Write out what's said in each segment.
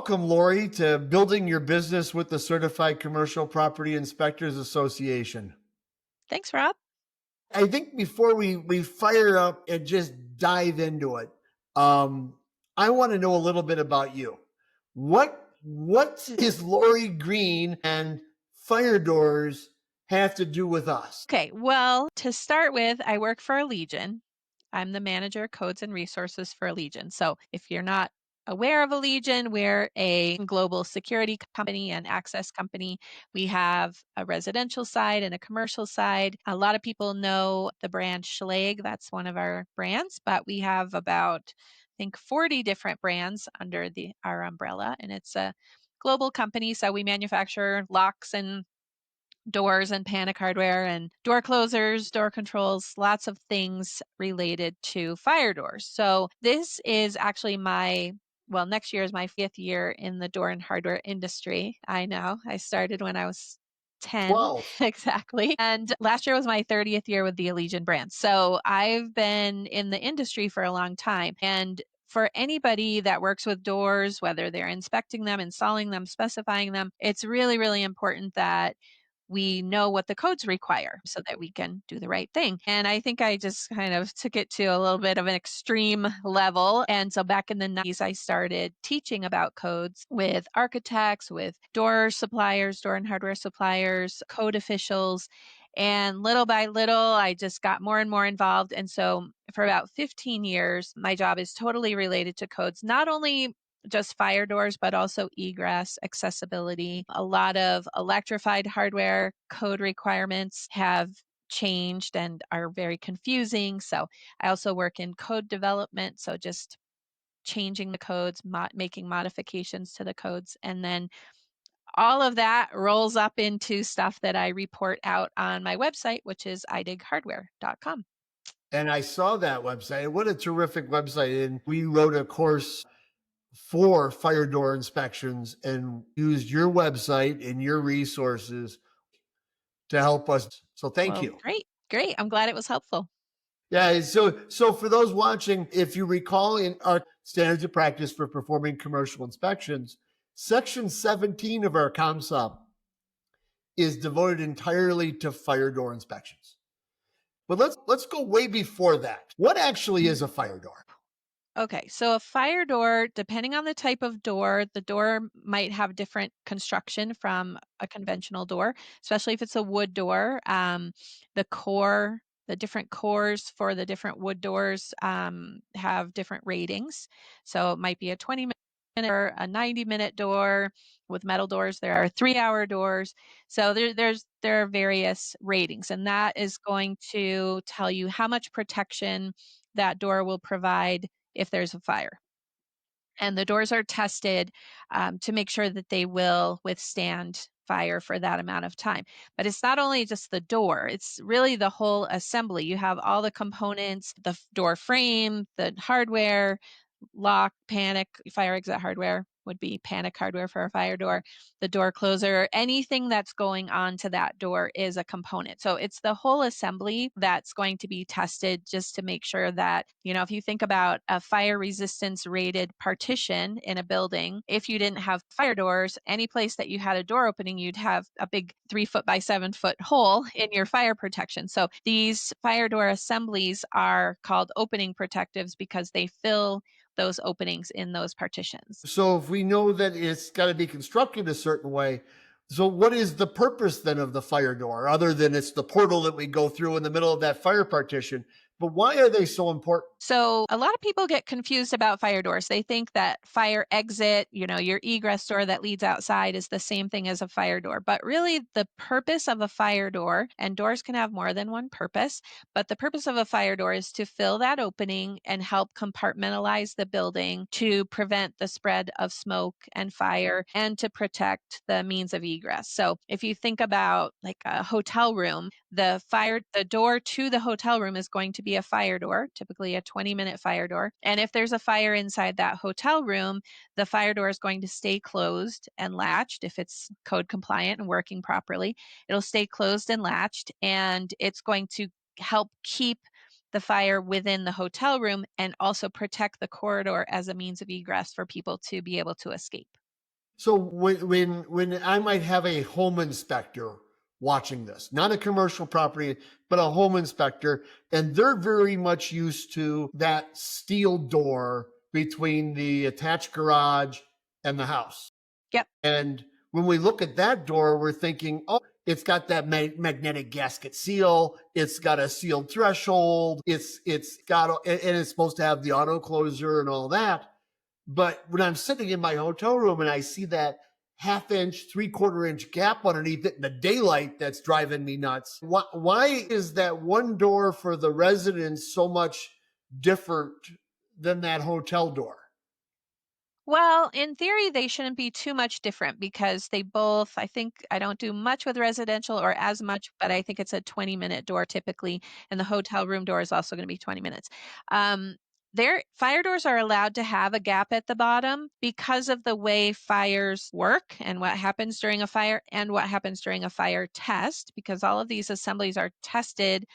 welcome, Lori, to Building Your Business with the Certified Commercial Property Inspectors Association. Thanks, Rob. I think before we fire up and just dive into it, I want to know a little bit about you. What is Lori Greene and fire doors have to do with us? Okay, well, to start with, I work for Allegion. I'm the manager of codes and resources for Allegion. So if you're not aware of Allegion, we're a global security company and access company. We have a residential side and a commercial side. A lot of people know the brand Schlage. That's one of our brands, but we have about, I think, 40 different brands under our umbrella, and it's a global company. So we manufacture locks and doors and panic hardware and door closers, door controls, lots of things related to fire doors. So this is actually next year is my 5th year in the door and hardware industry. I know. I started when I was 10. 12. Exactly. And last year was my 30th year with the Allegion brand. So I've been in the industry for a long time. And for anybody that works with doors, whether they're inspecting them, installing them, specifying them, it's really, really important that we know what the codes require so that we can do the right thing. And I think I just kind of took it to a little bit of an extreme level. And so back in the 90s, I started teaching about codes with architects, with door suppliers, door and hardware suppliers, code officials. And little by little, I just got more and more involved. And so for about 15 years, my job is totally related to codes, not only just fire doors, but also egress, accessibility. A lot of electrified hardware code requirements have changed and are very confusing. So I also work in code development. So just changing the codes, making modifications to the codes. And then all of that rolls up into stuff that I report out on my website, which is iDigHardware.com. And I saw that website. What a terrific website. And we wrote a course for fire door inspections and used your website and your resources to help us. So thank Well, you. great. Great. I'm glad it was helpful. Yeah. So for those watching, if you recall in our standards of practice for performing commercial inspections, section 17 of our COMSOP is devoted entirely to fire door inspections. But let's go way before that. What actually is a fire door? Okay, so a fire door, depending on the type of door, the door might have different construction from a conventional door, especially if it's a wood door. The different cores for the different wood doors have different ratings. So it might be a 20-minute or a 90-minute door. With metal doors, there are 3-hour doors. So there are various ratings, and that is going to tell you how much protection that door will provide if there's a fire. And the doors are tested to make sure that they will withstand fire for that amount of time. But it's not only just the door, it's really the whole assembly. You have all the components, the door frame, the hardware, lock, panic, fire exit hardware would be panic hardware for a fire door, the door closer, anything that's going on to that door is a component. So it's the whole assembly that's going to be tested just to make sure that, if you think about a fire resistance rated partition in a building, if you didn't have fire doors, any place that you had a door opening, you'd have a big 3-foot by 7-foot hole in your fire protection. So these fire door assemblies are called opening protectives because they fill those openings in those partitions. So if we know that it's got to be constructed a certain way, so what is the purpose then of the fire door other than it's the portal that we go through in the middle of that fire partition? But why are they so important? So a lot of people get confused about fire doors. They think that fire exit, your egress door that leads outside is the same thing as a fire door. But really the purpose of a fire door, and doors can have more than one purpose, but the purpose of a fire door is to fill that opening and help compartmentalize the building to prevent the spread of smoke and fire and to protect the means of egress. So if you think about like a hotel room, the door to the hotel room is going to be a fire door, typically a 20-minute fire door. And if there's a fire inside that hotel room, the fire door is going to stay closed and latched if it's code compliant and working properly. It'll stay closed and latched, and it's going to help keep the fire within the hotel room and also protect the corridor as a means of egress for people to be able to escape. So when I might have a home inspector watching this, not a commercial property, but a home inspector, and they're very much used to that steel door between the attached garage and the house. Yep. And when we look at that door, we're thinking, oh, it's got that magnetic gasket seal. It's got a sealed threshold. It's got and it's supposed to have the auto closer and all that. But when I'm sitting in my hotel room and I see that half-inch, three-quarter-inch gap underneath it in the daylight, that's driving me nuts. Why is that one door for the residents so much different than that hotel door? Well, in theory, they shouldn't be too much different because they both, I think, I don't do much with residential or as much, but I think it's a 20-minute door typically. And the hotel room door is also going to be 20 minutes. Their fire doors are allowed to have a gap at the bottom because of the way fires work and what happens during a fire and what happens during a fire test, because all of these assemblies are tested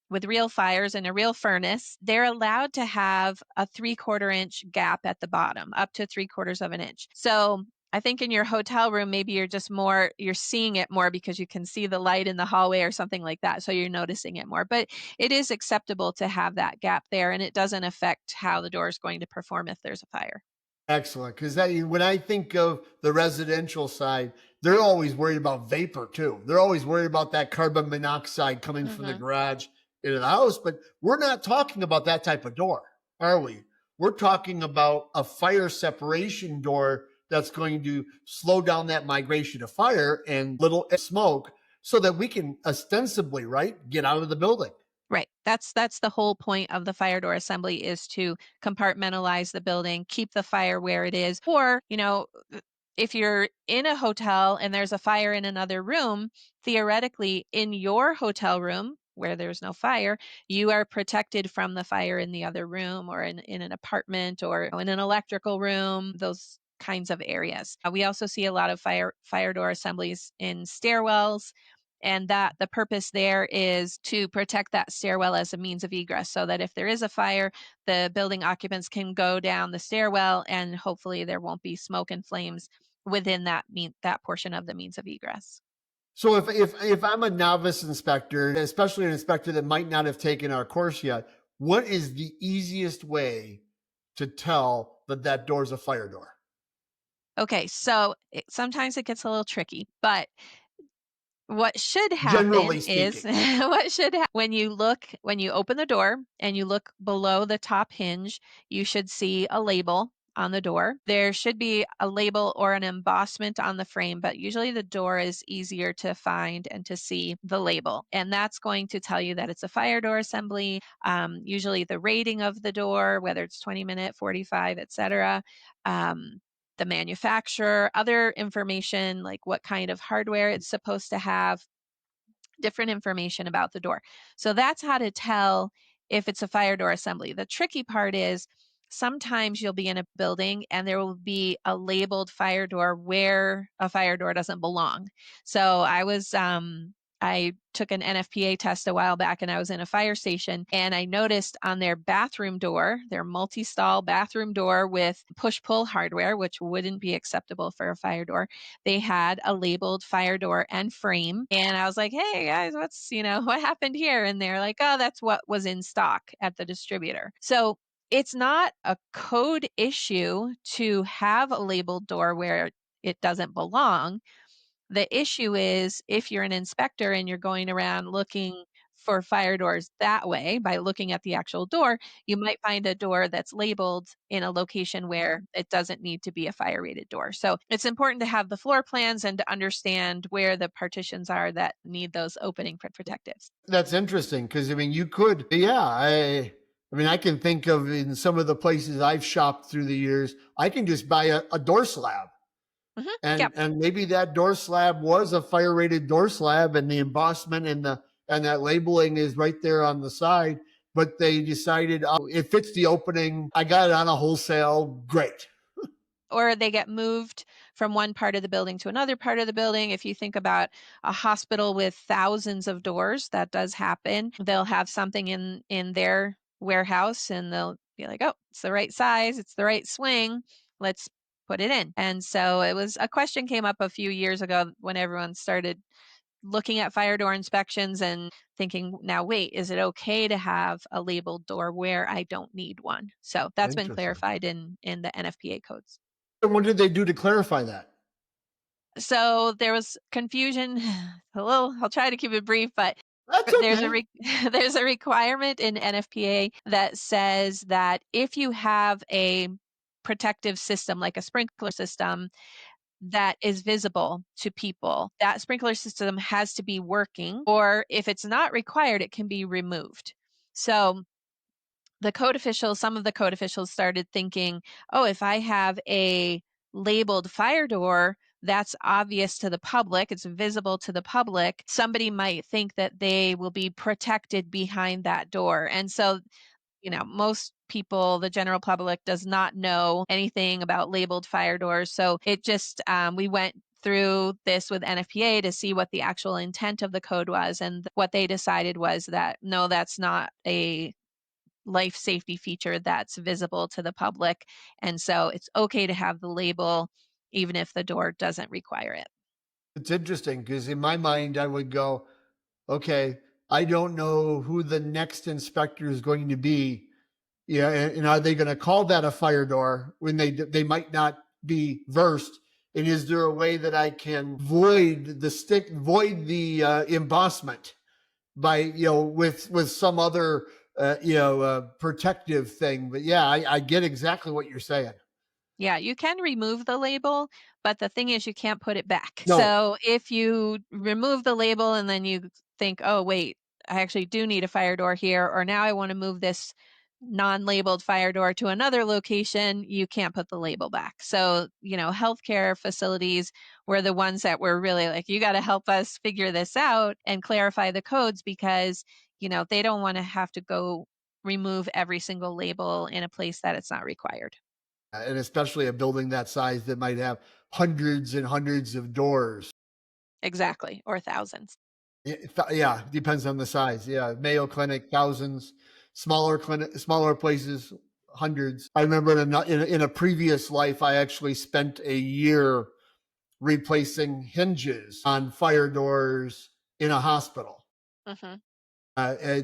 with real fires in a real furnace. They're allowed to have a 3/4 inch gap at the bottom, up to 3/4 of an inch. So I think in your hotel room, maybe you're seeing it more because you can see the light in the hallway or something like that. So you're noticing it more. But it is acceptable to have that gap there, and it doesn't affect how the door is going to perform if there's a fire. Excellent. Because when I think of the residential side, they're always worried about vapor too. They're always worried about that carbon monoxide coming from the Hmm. garage into the house. But we're not talking about that type of door, are we? We're talking about a fire separation door that's going to slow down that migration of fire and little smoke so that we can ostensibly, right, get out of the building. Right. That's the whole point of the fire door assembly is to compartmentalize the building, keep the fire where it is. Or, if you're in a hotel and there's a fire in another room, theoretically in your hotel room where there's no fire, you are protected from the fire in the other room or in an apartment or in an electrical room, those kinds of areas. We also see a lot of fire door assemblies in stairwells, and that the purpose there is to protect that stairwell as a means of egress so that if there is a fire, the building occupants can go down the stairwell and hopefully there won't be smoke and flames within that portion of the means of egress. So if I'm a novice inspector, especially an inspector that might not have taken our course yet, what is the easiest way to tell that that door's a fire door? Okay, so sometimes it gets a little tricky, but what should happen Generally is speaking. when you open the door and you look below the top hinge, you should see a label on the door. There should be a label or an embossment on the frame, but usually the door is easier to find and to see the label. And that's going to tell you that it's a fire door assembly. Usually the rating of the door, whether it's 20-minute, 45, etc. Um, the manufacturer, other information like what kind of hardware it's supposed to have, different information about the door. So that's how to tell if it's a fire door assembly. The tricky part is sometimes you'll be in a building and there will be a labeled fire door where a fire door doesn't belong. So I took an NFPA test a while back and I was in a fire station and I noticed on their bathroom door, their multi-stall bathroom door with push-pull hardware, which wouldn't be acceptable for a fire door, they had a labeled fire door and frame. And I was like, hey guys, what happened here? And they're like, oh, that's what was in stock at the distributor. So it's not a code issue to have a labeled door where it doesn't belong. The issue is if you're an inspector and you're going around looking for fire doors that way by looking at the actual door, you might find a door that's labeled in a location where it doesn't need to be a fire rated door. So it's important to have the floor plans and to understand where the partitions are that need those opening protectives. That's interesting because I mean you could, yeah. I mean I can think of in some of the places I've shopped through the years, I can just buy a door slab. Yep. And maybe that door slab was a fire rated door slab and the embossment and that labeling is right there on the side, but they decided, oh, it fits the opening. I got it on a wholesale. Great. Or they get moved from one part of the building to another part of the building. If you think about a hospital with thousands of doors, that does happen. They'll have something in their warehouse and they'll be like, "Oh, it's the right size, it's the right swing. Let's put it in. And so it was a question came up a few years ago when everyone started looking at fire door inspections and thinking, now wait, is it okay to have a labeled door where I don't need one? So that's been Interesting. clarified in the NFPA codes. And what did they do to clarify that? So there was confusion. I'll try to keep it brief, but That's there's a okay. there's a requirement in NFPA that says that if you have a protective system like a sprinkler system that is visible to people, that sprinkler system has to be working, or if it's not required, it can be removed. So some of the code officials started thinking, oh, if I have a labeled fire door, that's obvious to the public, it's visible to the public, somebody might think that they will be protected behind that door. And so, most people, the general public, does not know anything about labeled fire doors. So it just, we went through this with NFPA to see what the actual intent of the code was. And what they decided was that no, that's not a life safety feature that's visible to the public. And so it's okay to have the label even if the door doesn't require it. It's interesting because in my mind, I would go, okay, I don't know who the next inspector is going to be. Yeah, and are they going to call that a fire door when they might not be versed? And is there a way that I can void the embossment by with some other protective thing? But yeah, I get exactly what you're saying. Yeah, you can remove the label, but the thing is you can't put it back. No, So if you remove the label and then you think, oh, wait, I actually do need a fire door here, or now I want to move this non-labeled fire door to another location, you can't put the label back. So, healthcare facilities were the ones that were really like, you got to help us figure this out and clarify the codes because, they don't want to have to go remove every single label in a place that it's not required. and especially a building that size that might have hundreds and hundreds of doors. Exactly, or thousands. Yeah, depends on the size. Yeah, Mayo Clinic, thousands. Smaller places, hundreds. I remember in a previous life, I actually spent a year replacing hinges on fire doors in a hospital. Mhm.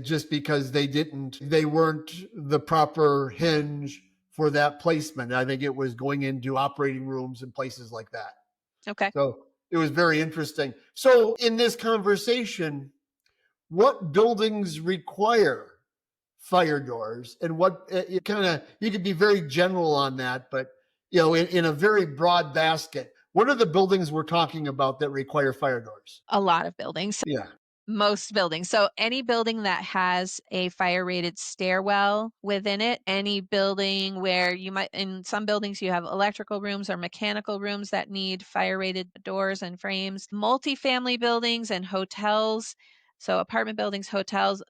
Just because they weren't the proper hinge for that placement. I think it was going into operating rooms and places like that. Okay. So it was very interesting. So in this conversation, what buildings require fire doors and what you could be very general on that, but in a very broad basket, what are the buildings we're talking about that require fire doors? A lot of buildings. Yeah. Most buildings. So any building that has a fire rated stairwell within it, any building where in some buildings, you have electrical rooms or mechanical rooms that need fire rated doors and frames, multifamily buildings and hotels. So apartment buildings, hotels,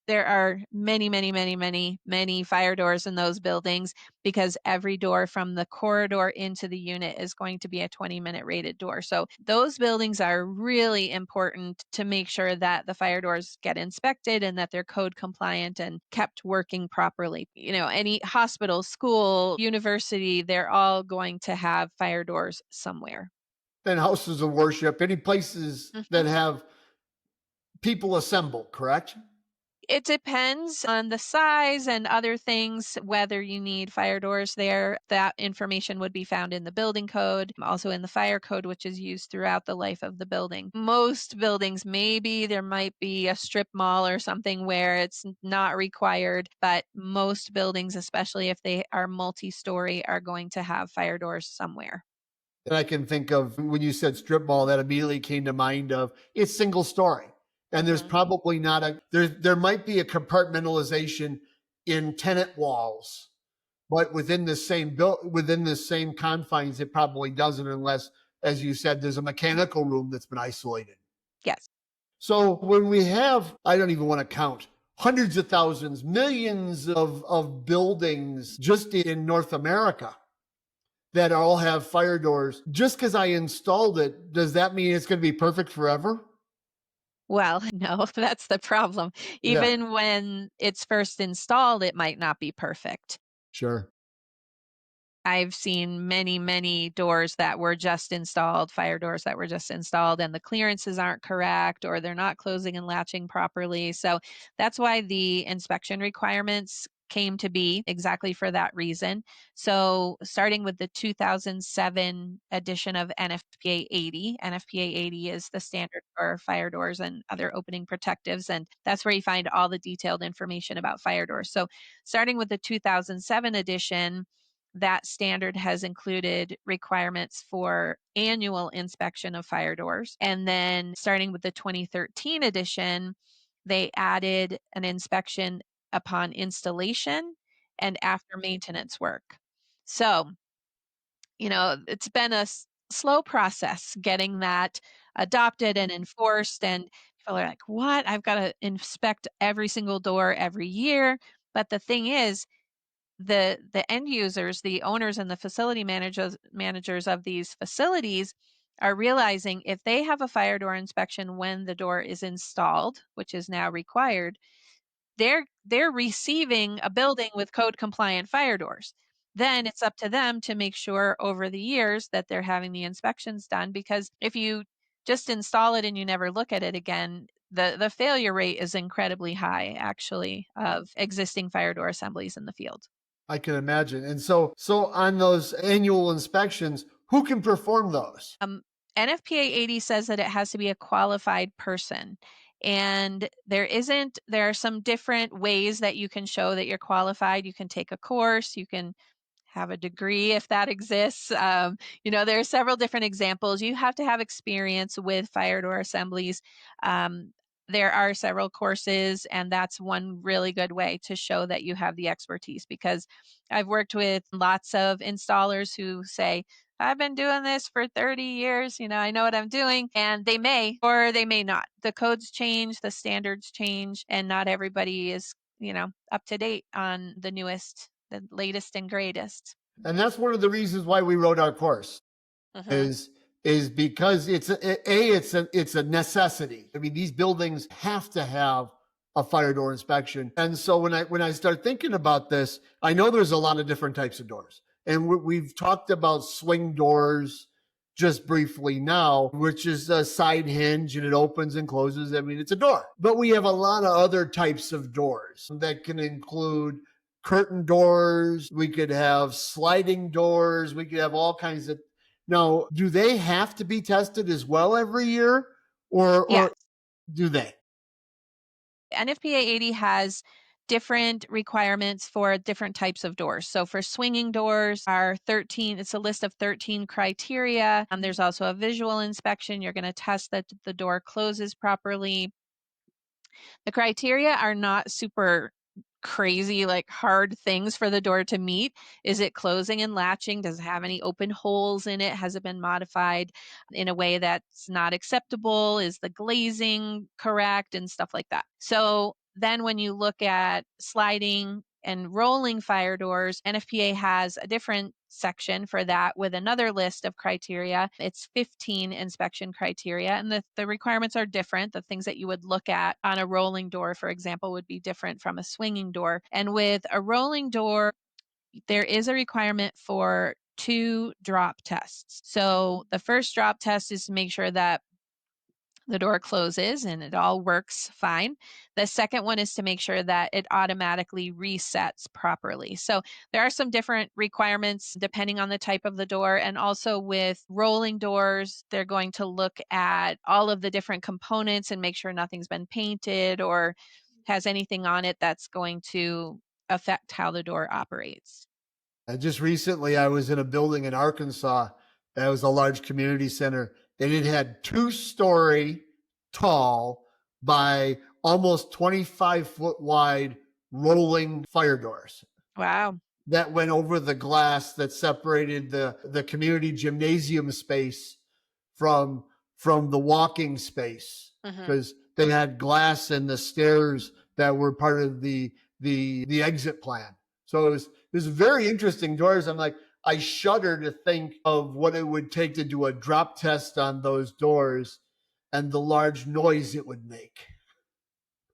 there are many, many, many, many, many fire doors in those buildings because every door from the corridor into the unit is going to be a 20-minute rated door. So those buildings are really important to make sure that the fire doors get inspected and that they're code compliant and kept working properly. Any hospital, school, university, they're all going to have fire doors somewhere. And houses of worship, any places Mhm. that have people assemble, correct? It depends on the size and other things, whether you need fire doors there. That information would be found in the building code, also in the fire code, which is used throughout the life of the building. Most buildings, maybe there might be a strip mall or something where it's not required, but most buildings, especially if they are multi-story, are going to have fire doors somewhere. And I can think of when you said strip mall, that immediately came to mind of it's single story. And there's Mhm. probably not there might be a compartmentalization in tenant walls, but within the same confines, it probably doesn't unless, as you said, there's a mechanical room that's been isolated. Yes. So when we have, I don't even want to count, hundreds of thousands, millions of buildings just in North America that all have fire doors. Just because I installed it, does that mean it's going to be perfect forever? Well, no, that's the problem. Yeah, Even when it's first installed, it might not be perfect. sure. I've seen many, many doors that were just installed, fire doors that were just installed, and the clearances aren't correct or they're not closing and latching properly. So that's why the inspection requirements came to be, exactly for that reason. So starting with the 2007 edition of NFPA 80, NFPA 80 is the standard for fire doors and other opening protectives, and that's where you find all the detailed information about fire doors. So starting with the 2007 edition, that standard has included requirements for annual inspection of fire doors. And then starting with the 2013 edition, they added an inspection upon installation and after maintenance work. So, it's been a slow process getting that adopted and enforced. And people are like, what? I've got to inspect every single door every year. But the thing is, the end users, the owners and the facility managers of these facilities are realizing if they have a fire door inspection when the door is installed, which is now required, they're receiving a building with code compliant fire doors. Then it's up to them to make sure over the years that they're having the inspections done, because if you just install it and you never look at it again, the failure rate is incredibly high, actually, of existing fire door assemblies in the field. I can imagine. And so on those annual inspections, who can perform those? NFPA 80 says that it has to be a qualified person. And there are some different ways that you can show that you're qualified. You can take a course, you can have a degree if that exists. There are several different examples. You have to have experience with fire door assemblies. There are several courses, and that's one really good way to show that you have the expertise, because I've worked with lots of installers who say, I've been doing this for 30 years, I know what I'm doing, and they may or they may not. The codes change, the standards change, and not everybody is, up to date on the newest, the latest and greatest. And that's one of the reasons why we wrote our course. Mm-hmm. Is because it's a necessity. I mean, these buildings have to have a fire door inspection. And so when I start thinking about this, I know there's a lot of different types of doors. And we've talked about swing doors just briefly now, which is a side hinge and it opens and closes. I mean, it's a door. But we have a lot of other types of doors that can include curtain doors. We could have sliding doors. We could have all kinds of. Now, do they have to be tested as well every year, or Yeah. do they? NFPA 80 has different requirements for different types of doors. So for swinging doors are 13, it's a list of 13 criteria. There's also a visual inspection. You're going to test that the door closes properly. The criteria are not super crazy, like hard things for the door to meet. Is it closing and latching? Does it have any open holes in it? Has it been modified in a way that's not acceptable? Is the glazing correct and stuff like that? So then when you look at sliding and rolling fire doors, NFPA has a different section for that with another list of criteria. It's 15 inspection criteria, and the requirements are different. The things that you would look at on a rolling door, for example, would be different from a swinging door. And with a rolling door, there is a requirement for 2 drop tests. So the first drop test is to make sure that the door closes and it all works fine. The second one is to make sure that it automatically resets properly. So there are some different requirements depending on the type of the door. And also with rolling doors, they're going to look at all of the different components and make sure nothing's been painted or has anything on it that's going to affect how the door operates. Just recently, I was in a building in Arkansas that was a large community center, and it had 2-story tall by almost 25-foot wide rolling fire doors Wow. that went over the glass that separated the community gymnasium space from the walking space, because they had glass in the stairs that were part of the exit plan. So it was very interesting doors. I'm like, I shudder to think of what it would take to do a drop test on those doors and the large noise it would make.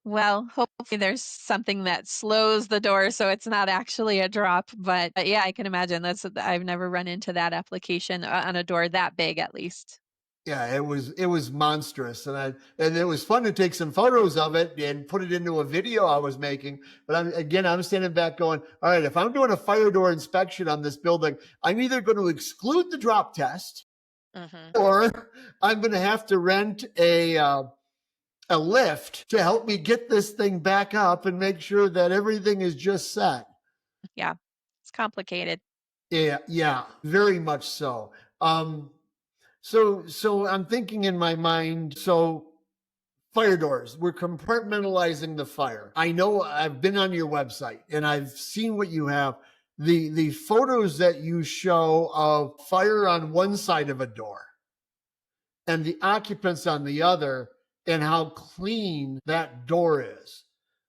Well, hopefully there's something that slows the door so it's not actually a drop. But yeah, I can imagine I've never run into that application on a door that big, at least. Yeah, it was monstrous, and it was fun to take some photos of it and put it into a video I was making. But I'm standing back going, all right, if I'm doing a fire door inspection on this building, I'm either going to exclude the drop test, Hmm. or I'm going to have to rent a lift to help me get this thing back up and make sure that everything is just set. Yeah, it's complicated. Yeah, yeah, very much so. Um, so I'm thinking in my mind, so fire doors, we're compartmentalizing the fire. I know I've been on your website and I've seen what you have. The photos that you show of fire on one side of a door and the occupants on the other, and how clean that door is.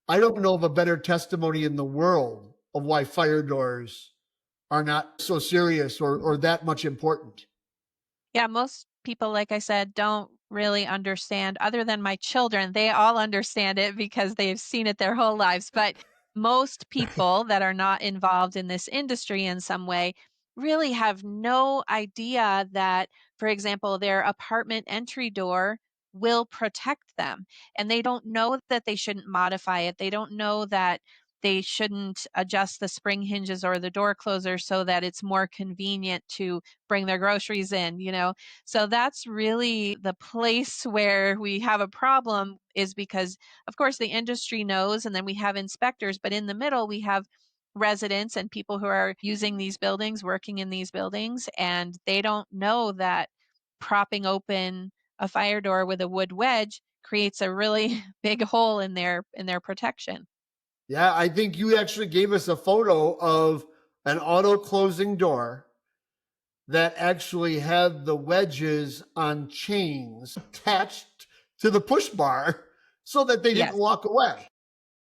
I don't know of a better testimony in the world of why fire doors are not so serious or that much important. Yeah, most people, like I said, don't really understand, other than my children. They all understand it because they've seen it their whole lives. But most people that are not involved in this industry in some way really have no idea that, for example, their apartment entry door will protect them. And they don't know that they shouldn't modify it. They don't know that they shouldn't adjust the spring hinges or the door closer so that it's more convenient to bring their groceries in. So that's really the place where we have a problem, is because, of course, the industry knows, and then we have inspectors, but in the middle, we have residents and people who are using these buildings, working in these buildings, and they don't know that propping open a fire door with a wood wedge creates a really big hole in their protection. Yeah, I think you actually gave us a photo of an auto closing door that actually had the wedges on chains attached to the push bar so that they didn't Yes. walk away.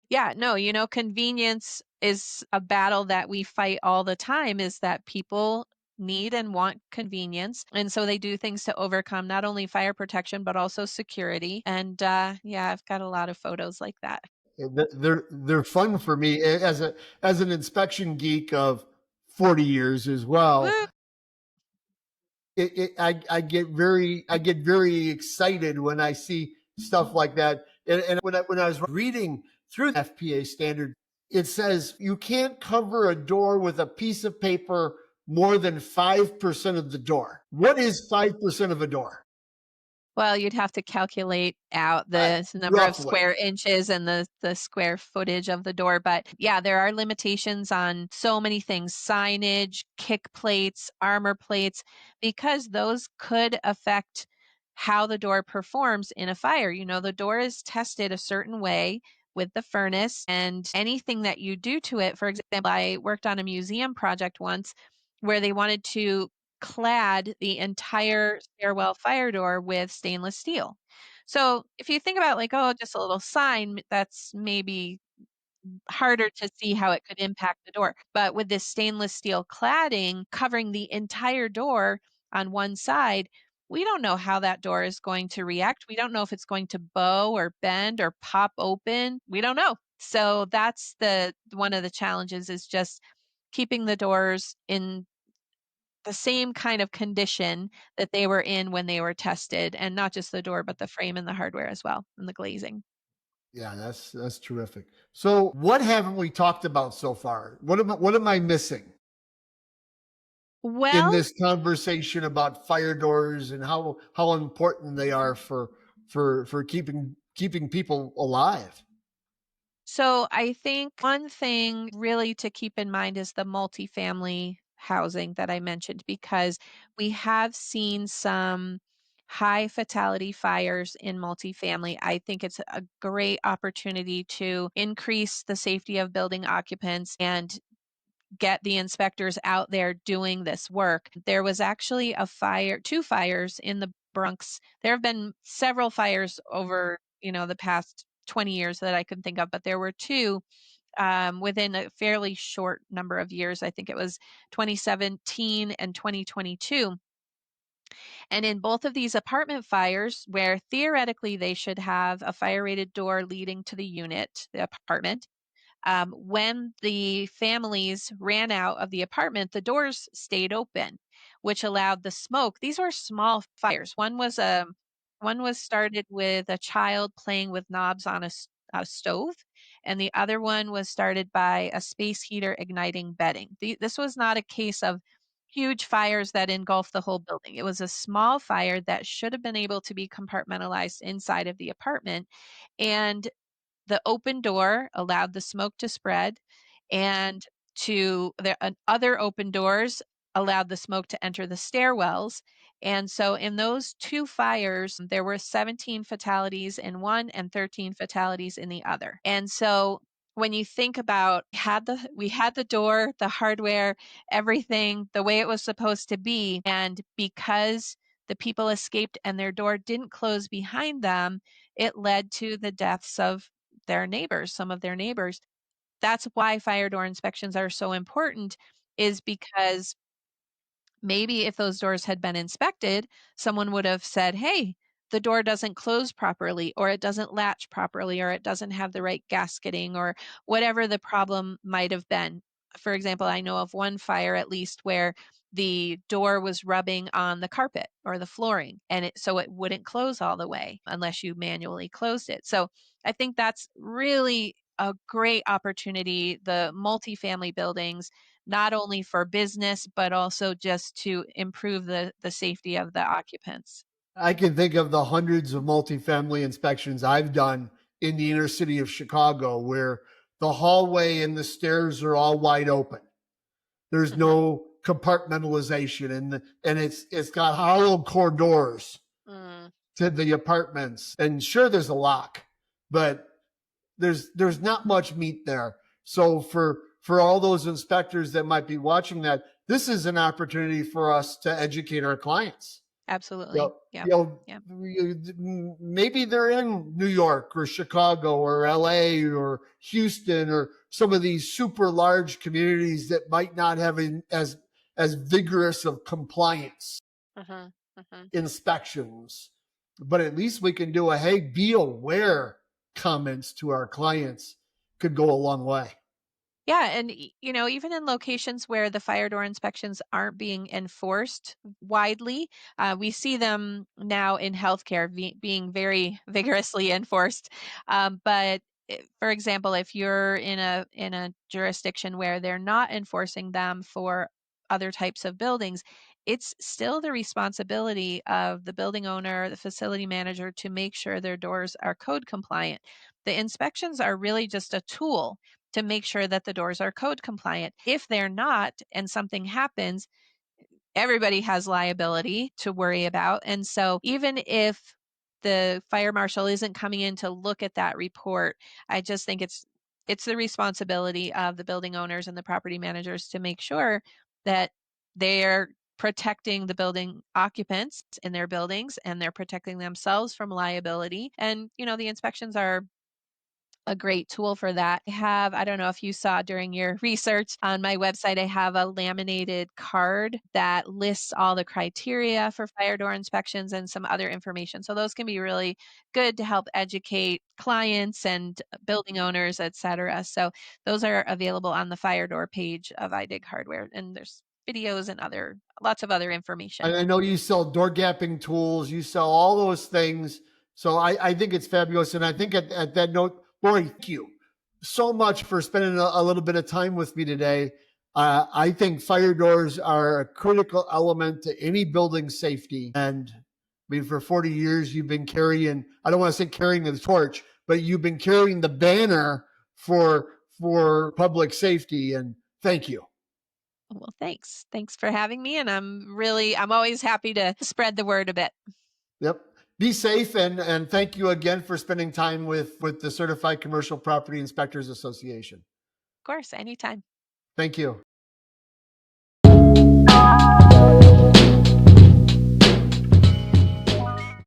Yeah, no, convenience is a battle that we fight all the time, is that people need and want convenience. And so they do things to overcome not only fire protection, but also security. And yeah, I've got a lot of photos like that. They're fun for me as an inspection geek of 40 years as well. Woo! I get very excited when I see stuff like that. And when I was reading through the FPA standard, it says you can't cover a door with a piece of paper more than 5% of the door. What is 5% of a door? Well, you'd have to calculate out Uh, the number of roughly. square inches and the square footage of the door. But yeah, there are limitations on so many things: signage, kick plates, armor plates, because those could affect how the door performs in a fire. The door is tested a certain way with the furnace, and anything that you do to it. For example, I worked on a museum project once where they wanted to clad the entire stairwell fire door with stainless steel. So if you think about, like, oh, just a little sign, that's maybe harder to see how it could impact the door. But with this stainless steel cladding covering the entire door on one side, we don't know how that door is going to react. We don't know if it's going to bow or bend or pop open. We don't know. So that's the one of the challenges, is just keeping the doors in the same kind of condition that they were in when they were tested, and not just the door, but the frame and the hardware as well, and the glazing. Yeah, that's terrific. So, what haven't we talked about so far? What am I missing in Well, this conversation about fire doors and how important they are for keeping people alive? so I think one thing really to keep in mind is the multifamily housing that I mentioned, because we have seen some high fatality fires in multifamily. I think it's a great opportunity to increase the safety of building occupants and get the inspectors out there doing this work. There was actually two fires in the Bronx. There have been several fires over, the past 20 years that I can think of, but there were two within a fairly short number of years. I think it was 2017 and 2022. And in both of these apartment fires, where theoretically they should have a fire rated door leading to the unit, the apartment, when the families ran out of the apartment, the doors stayed open, which allowed the smoke. These were small fires. One was started with a child playing with knobs on a stove, and the other one was started by a space heater igniting bedding. This was not a case of huge fires that engulfed the whole building. It was a small fire that should have been able to be compartmentalized inside of the apartment. And the open door allowed the smoke to spread, and other open doors allowed the smoke to enter the stairwells. And so in those two fires, there were 17 fatalities in one and 13 fatalities in the other. And so when you think about we had the door, the hardware, everything the way it was supposed to be, and because the people escaped and their door didn't close behind them, it led to the deaths of their neighbors, some of their neighbors. That's why fire door inspections are so important, is because maybe if those doors had been inspected, someone would have said, hey, the door doesn't close properly, or it doesn't latch properly, or it doesn't have the right gasketing, or whatever the problem might have been. For example, I know of one fire at least where the door was rubbing on the carpet or the flooring, and so it wouldn't close all the way unless you manually closed it. So I think that's really a great opportunity. The multifamily buildings, not only for business, but also just to improve the safety of the occupants. I can think of the hundreds of multifamily inspections I've done in the inner city of Chicago where the hallway and the stairs are all wide open. There's Mhm. no compartmentalization, and it's got hollow core doors Mm. to the apartments. And sure, there's a lock, but there's not much meat there. So for all those inspectors that might be watching that, this is an opportunity for us to educate our clients. You Absolutely. know, Yeah. you know, Yeah. maybe they're in New York or Chicago or LA or Houston or some of these super large communities that might not have as vigorous of compliance Mhm. Mhm. inspections. But at least we can do a hey, be aware comments to our clients could go a long way. Yeah, and even in locations where the fire door inspections aren't being enforced widely, we see them now in healthcare being very vigorously enforced. But for example, if you're in a jurisdiction where they're not enforcing them for other types of buildings, it's still the responsibility of the building owner, the facility manager, to make sure their doors are code compliant. The inspections are really just a tool to make sure that the doors are code compliant. If they're not and something happens, everybody has liability to worry about. And so even if the fire marshal isn't coming in to look at that report, I just think it's the responsibility of the building owners and the property managers to make sure that they're protecting the building occupants in their buildings, and they're protecting themselves from liability. And the inspections are a great tool for that. I don't know if you saw during your research on my website, I have a laminated card that lists all the criteria for fire door inspections and some other information. So those can be really good to help educate clients and building owners, et cetera. So those are available on the fire door page of iDigHardware, and there's videos and lots of other information. And I know you sell door gapping tools, you sell all those things. So I think it's fabulous. And I think at that note, Lori, thank you so much for spending a little bit of time with me today. I think fire doors are a critical element to any building safety. And I mean, for 40 years, you've been carrying, I don't want to say carrying the torch, but you've been carrying the banner for public safety. And thank you. Well, thanks. Thanks for having me. And I'm always happy to spread the word a bit. Yep. Be safe, and thank you again for spending time with the Certified Commercial Property Inspectors Association. Of course, anytime. Thank you.